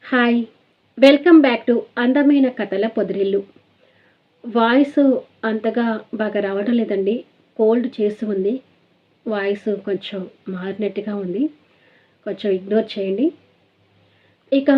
Hi! Welcome back to అందమైన కథల పొదిరిల్లు. Voice అంతగా బాగా రావడం లేదండి. కోల్డ్ చేసి ఉంది. వాయిస్ కొంచెం మారినట్టుగా ఉంది. కొంచెం ఇగ్నోర్ చేయండి. ఇక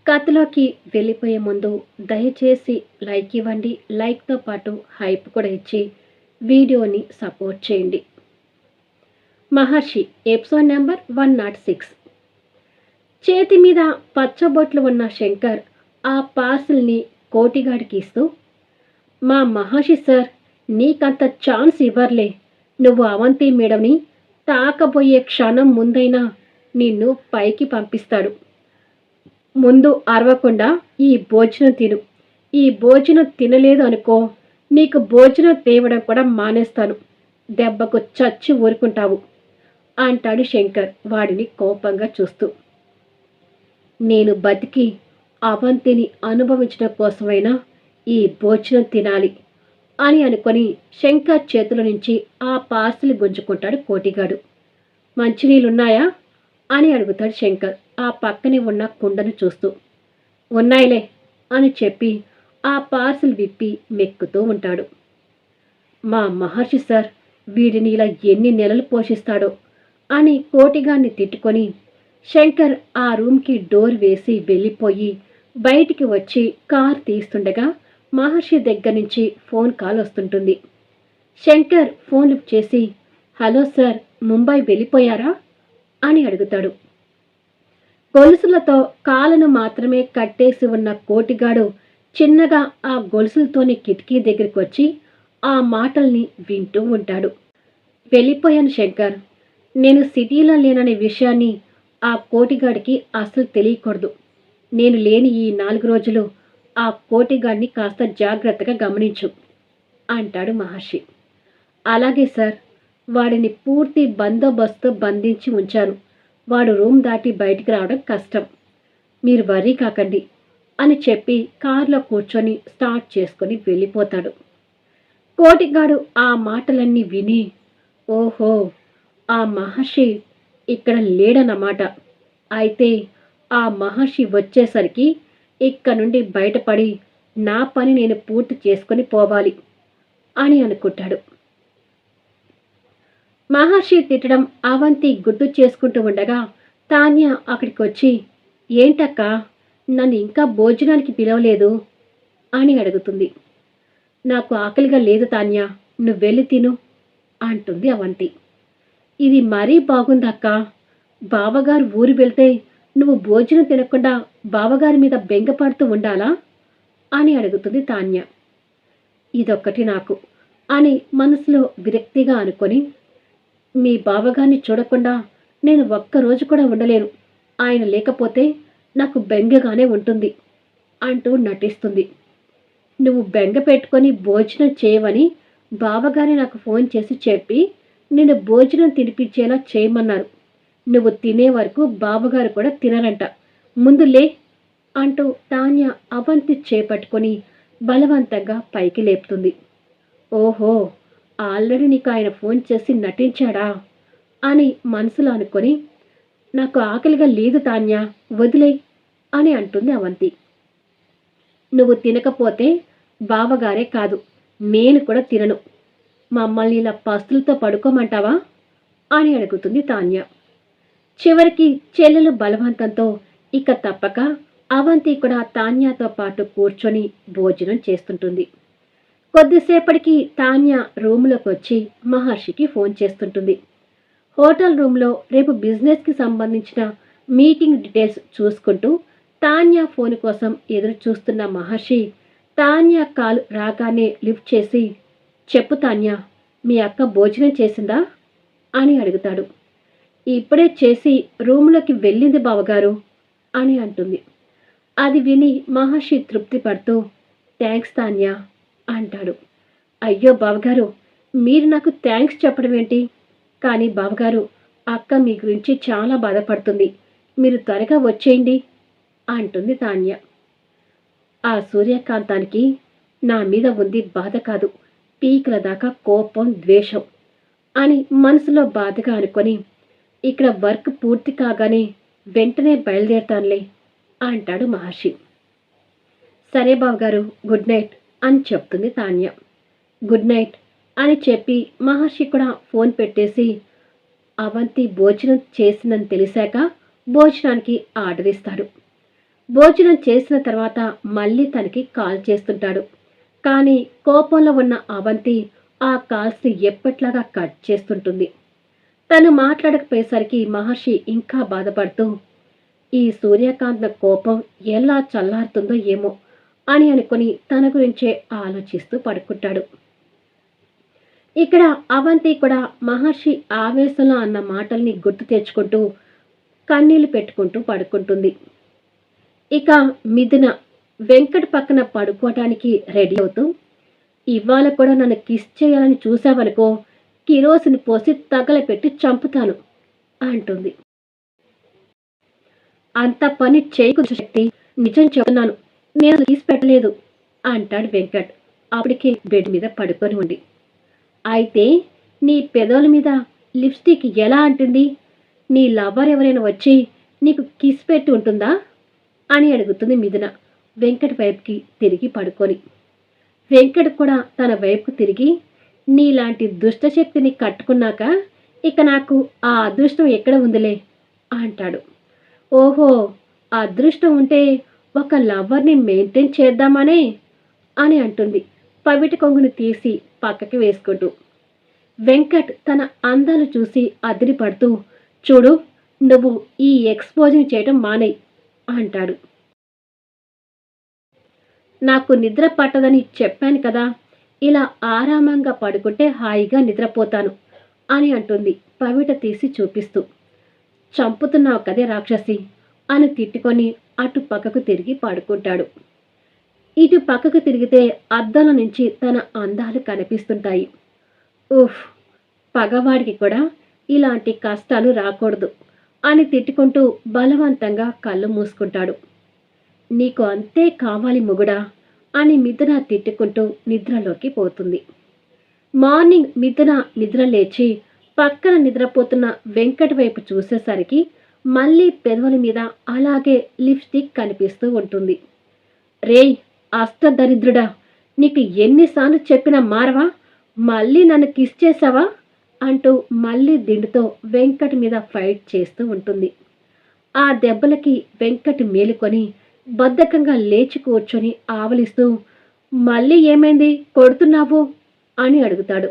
కథలోకి వెళ్ళిపోయే ముందు దయచేసి లైక్ ఇవ్వండి. లైక్‌తో పాటు హైప్ కూడా ఇచ్చి వీడియోని సపోర్ట్ చేయండి. 'మహర్షి' ఎపిసోడ్ నంబర్ 106. చేతి మీద పచ్చబొట్లు ఉన్న శంకర్ ఆ పార్సిల్ని కోటిగాడికి ఇస్తూ, మా మహర్షి సార్ నీకంత ఛాన్స్ ఇవ్వర్లే. నువ్వు అవంతి మేడంని తాకబోయే క్షణం ముందైనా నిన్ను పైకి పంపిస్తాడు. ముందు అరవకుండా ఈ భోజనం తిను. ఈ భోజనం తినలేదు అనుకో, నీకు భోజనం తేవడం కూడా మానేస్తాను. దెబ్బకు చచ్చి ఊరుకుంటావు అంటాడు శంకర్ వాడిని కోపంగా చూస్తూ. నేను బతికి అవంతిని అనుభవించడం కోసమైనా ఈ భోజనం తినాలి అని అనుకొని శంకర్ చేతుల నుంచి ఆ పార్సిల్ గుంజుకుంటాడు కోటిగాడు. మంచినీళ్ళున్నాయా అని అడుగుతాడు శంకర్ ఆ పక్కనే ఉన్న కుండను చూస్తూ. ఉన్నాయిలే అని చెప్పి ఆ పార్సిల్ విప్పి మెక్కుతూ ఉంటాడు. మా మహర్షి సార్ వీడిని ఇలా ఎన్ని నెలలు పోషిస్తాడో అని కోటిగాన్ని తిట్టుకొని శంకర్ ఆ రూమ్కి డోర్ వేసి వెళ్ళిపోయి బయటికి వచ్చి కార్ తీస్తుండగా మహర్షి దగ్గర నుంచి ఫోన్ కాల్ వస్తుంటుంది. శంకర్ ఫోన్ లిఫ్ట్ చేసి, హలో సార్, ముంబై వెళ్ళిపోయారా అని అడుగుతాడు. గొలుసులతో కాళ్ళను మాత్రమే కట్టేసి ఉన్న కోటిగాడు చిన్నగా ఆ గొలుసులతోని కిటికీ దగ్గరికి వచ్చి ఆ మాటల్ని వింటూ ఉంటాడు. వెళ్ళిపోయాను శంకర్. నేను సిటీలో లేననే విషయాన్ని ఆ కోటిగాడికి అసలు తెలియకూడదు. నేను లేని ఈ 4 రోజులు ఆ కోటిగాడిని కాస్త జాగ్రత్తగా గమనించు అంటాడు మహర్షి. అలాగే సార్, వాడిని పూర్తి బందోబస్తు బంధించి ఉంచాను. వాడు రూమ్ దాటి బయటికి రావడం కష్టం. మీరు వర్రీ కాకండి అని చెప్పి కారులో కూర్చొని స్టార్ట్ చేసుకొని వెళ్ళిపోతాడు. కోటిగాడు ఆ మాటలన్నీ విని, ఓహో, ఆ మహర్షి ఇక్కడ లేడన్నమాట. అయితే ఆ మహర్షి వచ్చేసరికి ఇక్కడ నుండి బయటపడి నా పని నేను పూర్తి చేసుకొని పోవాలి అని అనుకుంటాడు. మహర్షి తిట్టడం అవంతి గుర్తు చేసుకుంటూ ఉండగా తాన్య అక్కడికి వచ్చి, ఏంటక్క, నన్ను ఇంకా భోజనానికి పిలవలేదు అని అడుగుతుంది. నాకు ఆకలిగా లేదు తాన్య, నువ్వు వెళ్ళి తిను అంటుంది అవంతి. ఇది మరీ బాగుందక్క. బావగారు ఊరు వెళ్తే నువ్వు భోజనం తినకుండా బావగారి మీద బెంగపడుతూ ఉండాలా అని అడుగుతుంది తాన్య. ఇదొక్కటి నాకు అని మనసులో విరక్తిగా అనుకొని, మీ బావగారిని చూడకుండా నేను ఒక్కరోజు కూడా ఉండలేను. ఆయన లేకపోతే నాకు బెంగగానే ఉంటుంది అంటూ నటిస్తుంది. నువ్వు బెంగ పెట్టుకొని భోజనం చేయవని బావగారి నాకు ఫోన్ చేసి చెప్పి నిన్ను భోజనం తినిపించేలా చేయమన్నారు. నువ్వు తినే వరకు బావగారు కూడా తినరంట. ముందు లే అంటూ తాన్య అవంతి చేపట్టుకొని బలవంతంగా పైకి లేపుతుంది. ఓహో, ఆల్రెడీ నీకు ఆయన ఫోన్ చేసి నటించాడా అని మనసులో అనుకొని, నాకు ఆకలిగా లేదు తాన్య, వదిలే అని అంటుంది అవంతి. నువ్వు తినకపోతే బావగారే కాదు, నేను కూడా తినను. మమ్మల్ని ఇలా పస్తులతో పడుకోమంటావా అని అడుగుతుంది తాన్య. చివరికి చెల్లెలు బలవంతంతో ఇక తప్పక అవంతి కూడా తాన్యతో పాటు కూర్చొని భోజనం చేస్తుంటుంది. కొద్దిసేపటికి తాన్య రూమ్లోకి వచ్చి మహర్షికి ఫోన్ చేస్తుంటుంది. హోటల్ రూమ్లో రేపు బిజినెస్కి సంబంధించిన మీటింగ్ డీటెయిల్స్ చూసుకుంటూ తాన్య ఫోన్ కోసం ఎదురు చూస్తున్న మహర్షి తాన్య కాల్ రాగానే లిఫ్ట్ చేసి, చెప్పు తాన్య, మీ అక్క భోజనం చేసిందా అని అడుగుతాడు. ఇప్పుడే చేసి రూమ్లోకి వెళ్ళింది బావగారు అని అంటుంది. అది విని మహర్షి తృప్తి పడుతూ, థ్యాంక్స్ తాన్య అంటాడు. అయ్యో బావగారు, మీరు నాకు థ్యాంక్స్ చెప్పడం ఏంటి? కానీ బావగారు, అక్క మీ గురించి చాలా బాధపడుతుంది. మీరు త్వరగా వచ్చేయండి అంటుంది తాన్య. ఆ సూర్యకాంతానికి నా మీద ఉంది బాధ కాదు, పీకల దాకా కోపం, ద్వేషం అని మనసులో బాధగా అనుకొని, ఇక్కడ వర్క్ పూర్తి కాగానే వెంటనే బయలుదేరతానులే అంటాడు మహర్షి. సరే బావగారు, గుడ్ నైట్ అని చెప్తుంది తాన్య. గుడ్ నైట్ అని చెప్పి మహర్షి కూడా ఫోన్ పెట్టేసి అవంతి భోజనం చేసిందని తెలిసాక భోజనానికి ఆర్డర్ ఇస్తాడు. భోజనం చేసిన తర్వాత మళ్ళీ తనకి కాల్ చేస్తుంటాడు. కానీ కోపంలో ఉన్న అవంతి ఆ కాల్స్ని ఎప్పట్లాగా కట్ చేస్తుంటుంది. తను మాట్లాడకపోయేసరికి మహర్షి ఇంకా బాధపడుతూ ఈ సూర్యకాంత్ కోపం ఎలా చల్లారుతుందో ఏమో అని అనుకుని తన గురించే ఆలోచిస్తూ పడుకుంటాడు. ఇక్కడ అవంతి కూడా మహర్షి ఆవేశంలో అన్న మాటల్ని గుర్తు తెచ్చుకుంటూ కన్నీళ్లు పెట్టుకుంటూ పడుకుంటుంది. ఇక మిథున వెంకట్ పక్కన పడుకోవటానికి రెడీ అవుతూ, ఇవాళ కూడా నన్ను కిస్ చేయాలని చూసావనుకో, కిరోసిన్ పోసి తగలపెట్టి చంపుతాను అంటుంది. అంత పని చేయకు శక్తి, నిజం చెప్తున్నాను, నేను తీసి పెట్టలేదు అంటాడు వెంకట్ అప్పటికి బెడ్ మీద పడుకొని ఉండి. అయితే నీ పెదవుల మీద లిప్స్టిక్ ఎలా అంటుంది? నీ లవర్ ఎవరైనా వచ్చి నీకు కిస్ పెట్టి ఉంటుందా అని అడుగుతుంది మిథున వెంకట్ వైపుకి తిరిగి పడుకొని. వెంకట్ కూడా తన వైపుకు తిరిగి, నీలాంటి దుష్టశక్తిని కట్టుకున్నాక ఇక నాకు ఆ అదృష్టం ఎక్కడ ఉందిలే అంటాడు. ఓహో, అదృష్టం ఉంటే ఒక లవ్వర్ని మెయింటైన్ చేద్దామనే అని అంటుంది పవిట కొంగుని తీసి పక్కకి వేసుకుంటూ. వెంకట్ తన అందాలు చూసి అదిరిపడుతూ, చూడు, నువ్వు ఈ ఎక్స్పోజింగ్ చేయడం మానేయ్ అంటాడు. నాకు నిద్ర పట్టదని చెప్పాను కదా, ఇలా ఆరామంగా పడుకుంటే హాయిగా నిద్రపోతాను అని అంటుంది పవిట తీసి చూపిస్తూ. చంపుతున్నావు కదే రాక్షసి అని తిట్టుకొని అటు పక్కకు తిరిగి పడుకుంటాడు. ఇటు పక్కకు తిరిగితే అద్దంలో నుంచి తన అందాలు కనిపిస్తుంటాయి. ఉఫ్, పగవాడికి కూడా ఇలాంటి కష్టాలు రాకూడదు అని తిట్టుకుంటూ బలవంతంగా కళ్ళు మూసుకుంటాడు. నీకు అంతే కావాలి మొగుడా అని మిథున తిట్టుకుంటూ నిద్రలోకి పోతుంది. మార్నింగ్ మిథున నిద్ర లేచి పక్కన నిద్రపోతున్న వెంకట్ వైపు చూసేసరికి మళ్ళీ పెదవుల మీద అలాగే లిప్స్టిక్ కనిపిస్తూ ఉంటుంది. రేయ్ అష్టదరిద్రుడా, నీకు ఎన్నిసార్లు చెప్పినా మారవా? మళ్ళీ నన్ను కిస్ చేసావా అంటూ మళ్ళీ దిండుతో వెంకట్ మీద ఫైట్ చేస్తూ ఉంటుంది. ఆ దెబ్బలకి వెంకట్ మేలుకొని బద్ధకంగా లేచి కూర్చొని ఆవలిస్తూ, మళ్ళీ ఏమైంది, కొడుతున్నావు అని అడుగుతాడు.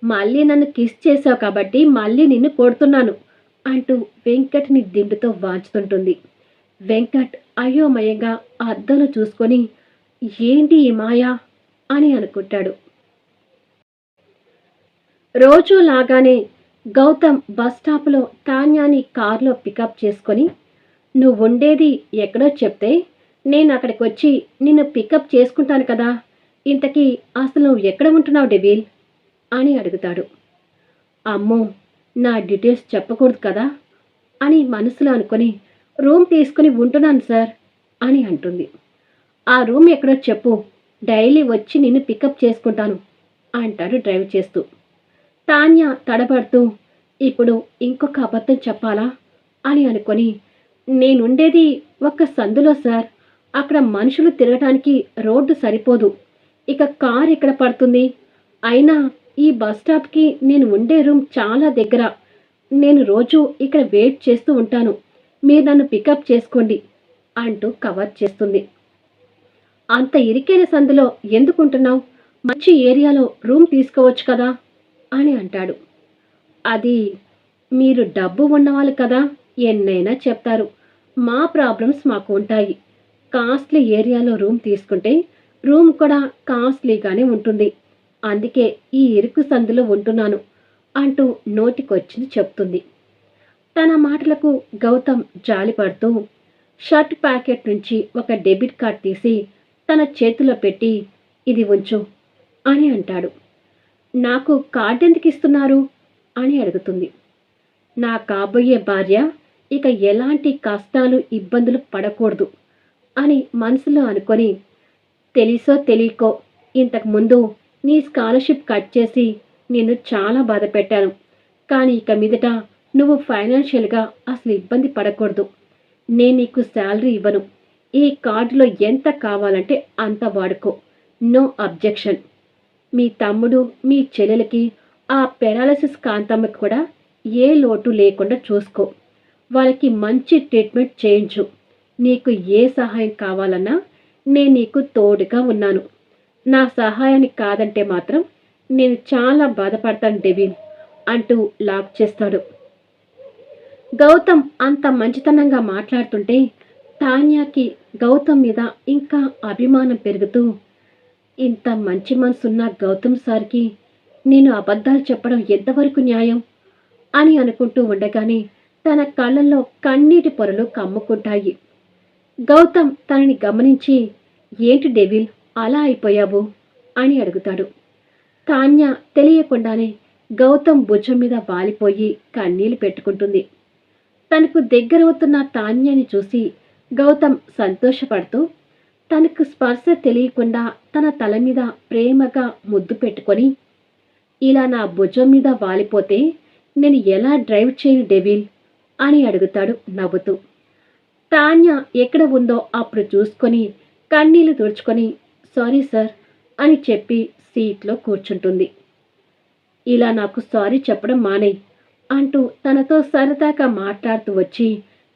మళ్ళీ నన్ను కిస్ చేసావు కాబట్టి మళ్ళీ నిన్ను కొడుతున్నాను అంటూ వెంకట్ని దిండుతో వాంచుతుంటుంది. వెంకట్ అయోమయంగా అద్దంలో చూసుకొని, ఏంటి ఈ మాయా అని అనుకుంటాడు. రోజు లాగానే గౌతమ్ బస్ స్టాప్లో తాన్యాని కారులో పికప్ చేసుకొని, నువ్వుండేది ఎక్కడో చెప్తే నేను అక్కడికి వచ్చి నిన్ను పికప్ చేసుకుంటాను కదా, ఇంతకీ అసలు నువ్వు ఎక్కడ ఉంటున్నావు డెవిల్ అని అడుగుతాడు. అమ్మో, నా డీటెయిల్స్ చెప్పకూడదు కదా అని మనసులో అనుకొని, రూమ్ తీసుకుని ఉంటున్నాను సార్ అని అంటుంది. ఆ రూమ్ ఎక్కడో చెప్పు, డైలీ వచ్చి నిన్ను పికప్ చేసుకుంటాను అంటాడు డ్రైవ్ చేస్తూ. తాన్య తడబడుతూ, ఇప్పుడు ఇంకొక అబద్ధం చెప్పాలా అని అనుకొని, నేనుండేది ఒక సందులో సార్, అక్కడ మనుషులు తిరగటానికి రోడ్డు సరిపోదు, ఇక కార్ ఎక్కడ పడుతుంది, అయినా ఈ బస్ స్టాప్కి నేను ఉండే రూమ్ చాలా దగ్గర, నేను రోజు ఇక్కడ వెయిట్ చేస్తూ ఉంటాను, మీరు నన్ను పికప్ చేసుకోండి అంటూ కవర్ చేస్తుంది. అంత ఇరికైన సందులో ఎందుకుంటున్నావు, మంచి ఏరియాలో రూమ్ తీసుకోవచ్చు కదా అని అంటాడు. అది మీరు డబ్బు ఉన్నవాళ్ళు కదా, ఎన్నైనా చెప్తారు, మా ప్రాబ్లమ్స్ మాకు ఉంటాయి, కాస్ట్లీ ఏరియాలో రూమ్ తీసుకుంటే రూమ్ కూడా కాస్ట్లీగానే ఉంటుంది, అందుకే ఈ ఇరుకు సందులో ఉంటున్నాను అంటూ నోటికొచ్చింది చెప్తుంది. తన మాటలకు గౌతమ్ జాలిపడుతూ షర్ట్ ప్యాకెట్ నుంచి ఒక డెబిట్ కార్డ్ తీసి తన చేతిలో పెట్టి, ఇది ఉంచు అని అంటాడు. నాకు కార్డు ఎందుకు ఇస్తున్నారు అని అడుగుతుంది. నా కాబోయే భార్య ఇక ఎలాంటి కష్టాలు ఇబ్బందులు పడకూడదు అని మనసులో అనుకొని, తెలిసో తెలియకో ఇంతకుముందు నీ స్కాలర్షిప్ కట్ చేసి నిన్ను చాలా బాధ పెట్టాను, కానీ ఇక మీదట నువ్వు ఫైనాన్షియల్గా అసలు ఇబ్బంది పడకూడదు, నేను నీకు శాలరీ ఇవ్వను. ఈ కార్డులో ఎంత కావాలంటే అంత వాడుకో. No objection. మీ తమ్ముడు, మీ చెల్లెలకి, ఆ పెరాలసిస్ కాంతమ్మకి కూడా ఏ లోటు లేకుండా చూసుకో. వాళ్ళకి మంచి ట్రీట్మెంట్ చేయించు. నీకు ఏ సహాయం కావాలన్నా నేను నీకు తోడుగా ఉన్నాను. నా సహాయానికి కాదంటే మాత్రం నేను చాలా బాధపడతాను డెవిల్ అంటూ లాక్ చేస్తాడు. గౌతమ్ అంత మంచితనంగా మాట్లాడుతుంటే తాన్యాకి గౌతమ్ మీద ఇంకా అభిమానం పెరుగుతూ, ఇంత మంచి మనసున్న గౌతమ్ సార్కి నేను అబద్ధాలు చెప్పడం ఎంతవరకు న్యాయం అని అనుకుంటూ ఉండగానే తన కళ్ళల్లో కన్నీటి పొరలు కమ్ముకుంటాయి. గౌతమ్ తనని గమనించి, ఏంటి డెవిల్ అలా అయిపోయావు అని అడుగుతాడు. తాన్య తెలియకుండానే గౌతమ్ భుజం మీద వాలిపోయి కన్నీళ్లు పెట్టుకుంటుంది. తనకు దగ్గరవుతున్న తాన్యని చూసి గౌతమ్ సంతోషపడుతూ తనకు స్పర్శ తెలియకుండా తన తల మీద ప్రేమగా ముద్దు పెట్టుకొని, ఇలా నా భుజం మీద వాలిపోతే నేను ఎలా డ్రైవ్ చేయను డెవిల్ అని అడుగుతాడు నవ్వుతూ. తాన్య ఎక్కడ ఉందో అప్పుడు చూసుకొని కన్నీళ్లు తుడుచుకొని సారీ సార్ అని చెప్పి సీట్లో కూర్చుంటుంది. ఇలా నాకు సారీ చెప్పడం మానేయ్ అంటూ తనతో సరదాగా మాట్లాడుతూ వచ్చి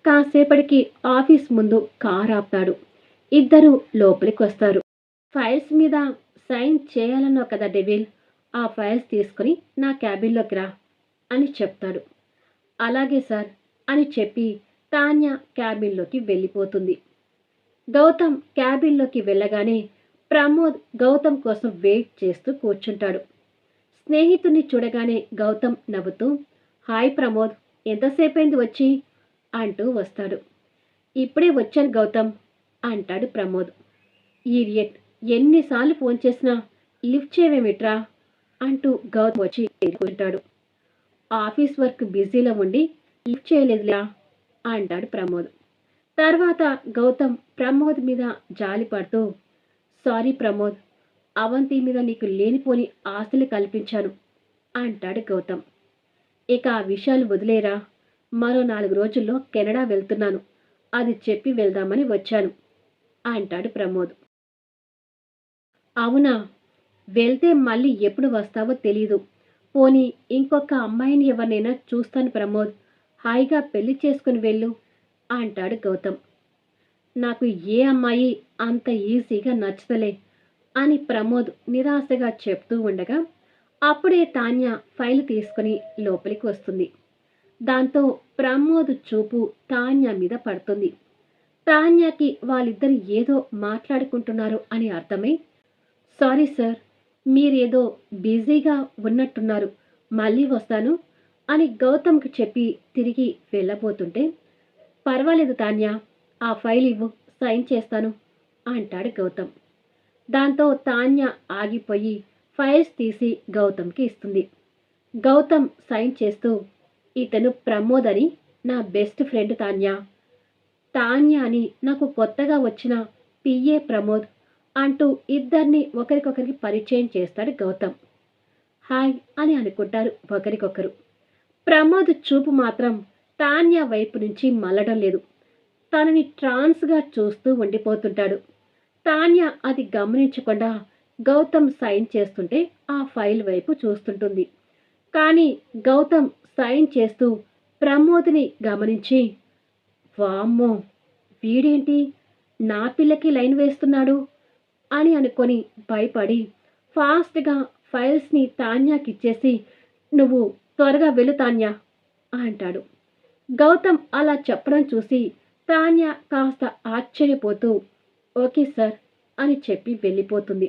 కాసేపటికి ఆఫీస్ ముందు కారు ఆపుతాడు. ఇద్దరూ లోపలికి వస్తారు. ఫైల్స్ మీద సైన్ చేయాలన్నావు కదా డెవిల్, ఆ ఫైల్స్ తీసుకుని నా క్యాబిన్లోకి రా అని చెప్తాడు. అలాగే సార్ అని చెప్పి తాన్య క్యాబిన్లోకి వెళ్ళిపోతుంది. గౌతమ్ క్యాబిన్లోకి వెళ్ళగానే ప్రమోద్ గౌతమ్ కోసం వెయిట్ చేస్తూ కూర్చుంటాడు. స్నేహితుడిని చూడగానే గౌతమ్ నవ్వుతూ, హాయ్ ప్రమోద్, ఎంతసేపైంది వచ్చి అంటూ వస్తాడు. ఇప్పుడే వచ్చాను గౌతమ్ అంటాడు ప్రమోద్. ఈడియట్, ఎన్నిసార్లు ఫోన్ చేసినా లిఫ్ట్ చేయవేమిట్రా అంటూ గౌతమ్ వచ్చి కూర్చుంటాడు. ఆఫీస్ వర్క్ బిజీలో ఉండి లిఫ్ట్ చేయలేదులా అంటాడు ప్రమోద్. తర్వాత గౌతమ్ ప్రమోద్ మీద జాలి పడుతూ, సారీ ప్రమోద్, అవంతి మీద నీకు లేనిపోని ఆశలు కల్పించాను అంటాడు గౌతమ్. ఇక ఆ విషయాలు వదిలేరా, మరో 4 రోజుల్లో కెనడా వెళ్తున్నాను, అది చెప్పి వెళ్దామని వచ్చాను అంటాడు ప్రమోద్. అవునా, వెళ్తే మళ్ళీ ఎప్పుడు వస్తావో తెలీదు. పోనీ ఇంకొక అమ్మాయిని ఎవరినైనా చూస్తాను ప్రమోద్, హాయిగా పెళ్లి చేసుకుని వెళ్ళు అంటాడు గౌతమ్. నాకు ఏ అమ్మాయి అంత ఈజీగా నచ్చతలే అని ప్రమోద్ నిరాశగా చెప్తూ ఉండగా అప్పుడే తాన్య ఫైల్ తీసుకుని లోపలికి వస్తుంది. దాంతో ప్రమోద్ చూపు తాన్య మీద పడుతుంది. తాన్యకి వాళ్ళిద్దరు ఏదో మాట్లాడుకుంటున్నారు అని అర్థమై, సారీ సార్, మీరేదో బిజీగా ఉన్నట్టున్నారు, మళ్ళీ వస్తాను అని గౌతమ్కి చెప్పి తిరిగి వెళ్ళబోతుంటే, పర్వాలేదు తాన్య, ఆ ఫైల్ ఇవ్వు, సైన్ చేస్తాను అంటాడు గౌతమ్. దాంతో తాన్య ఆగిపోయి ఫైల్స్ తీసి గౌతమ్కి ఇస్తుంది. గౌతమ్ సైన్ చేస్తూ, ఇతను ప్రమోద్ అని నా బెస్ట్ ఫ్రెండ్ తాన్య, తాన్య అని నాకు కొత్తగా వచ్చిన పిఏ ప్రమోద్ అంటూ ఇద్దరిని ఒకరికొకరికి పరిచయం చేస్తాడు గౌతమ్. హాయ్ అని అనుకుంటారు ఒకరికొకరు. ప్రమోద్ చూపు మాత్రం తాన్య వైపు నుంచి మళ్ళడం లేదు. తనని ట్రాన్స్గా చూస్తూ ఉండిపోతుంటాడు. తాన్య అది గమనించకుండా గౌతమ్ సైన్ చేస్తుంటే ఆ ఫైల్ వైపు చూస్తుంటుంది. కానీ గౌతమ్ సైన్ చేస్తూ ప్రమోద్ని గమనించి, వామ్మో, వీడేంటి నా పిల్లకి లైన్ వేస్తున్నాడు అని అనుకొని భయపడి ఫాస్ట్గా ఫైల్స్ని తాన్యాకిచ్చేసి, నువ్వు త్వరగా వెళ్ళు తాన్య అంటాడు. గౌతమ్ అలా చెప్పడం చూసి తాన్య కాస్త ఆశ్చర్యపోతూ, ఓకే సార్ అని చెప్పి వెళ్ళిపోతుంది.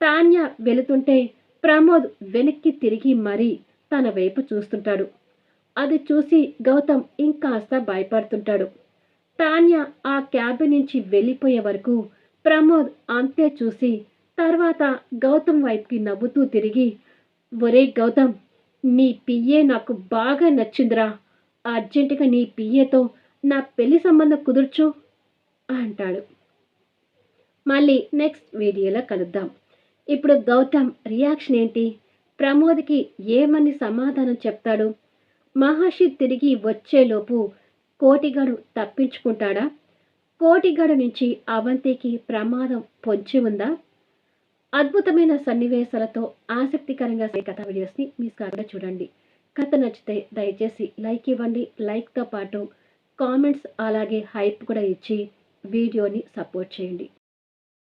తాన్య వెళుతుంటే ప్రమోద్ వెనక్కి తిరిగి మరీ తన వైపు చూస్తుంటాడు. అది చూసి గౌతమ్ ఇంకాస్త భయపడుతుంటాడు. తాన్య ఆ క్యాబిన్ నుంచి వెళ్ళిపోయే వరకు ప్రమోద్ అంతే చూసి తర్వాత గౌతమ్ వైపుకి నవ్వుతూ తిరిగి, ఒరే గౌతమ్, నీ పిఏ నాకు బాగా నచ్చిందిరా, అర్జెంటుగా నీ పిఏతో నా పెళ్లి సంబంధం కుదుర్చు అంటాడు. మళ్ళీ నెక్స్ట్ వీడియోలో కలుద్దాం. ఇప్పుడు గౌతమ్ రియాక్షన్ ఏంటి, ప్రమోద్కి ఏమని సమాధానం చెప్తాడు? మహర్షి తిరిగి వచ్చేలోపు కోటిగాడు తప్పించుకుంటాడా? కోటిగాడు నుంచి అవంతికి ప్రమాదం పొంచి ఉందా? అద్భుతమైన సన్నివేశాలతో ఆసక్తికరంగా సాగే కథ వీడియోస్ని మిస్ కాకుండా చూడండి. కథ నచ్చితే దయచేసి లైక్ ఇవ్వండి. లైక్‌తో పాటు కామెంట్స్ అలాగే హైప్ కూడా ఇచ్చి వీడియోని సపోర్ట్ చేయండి.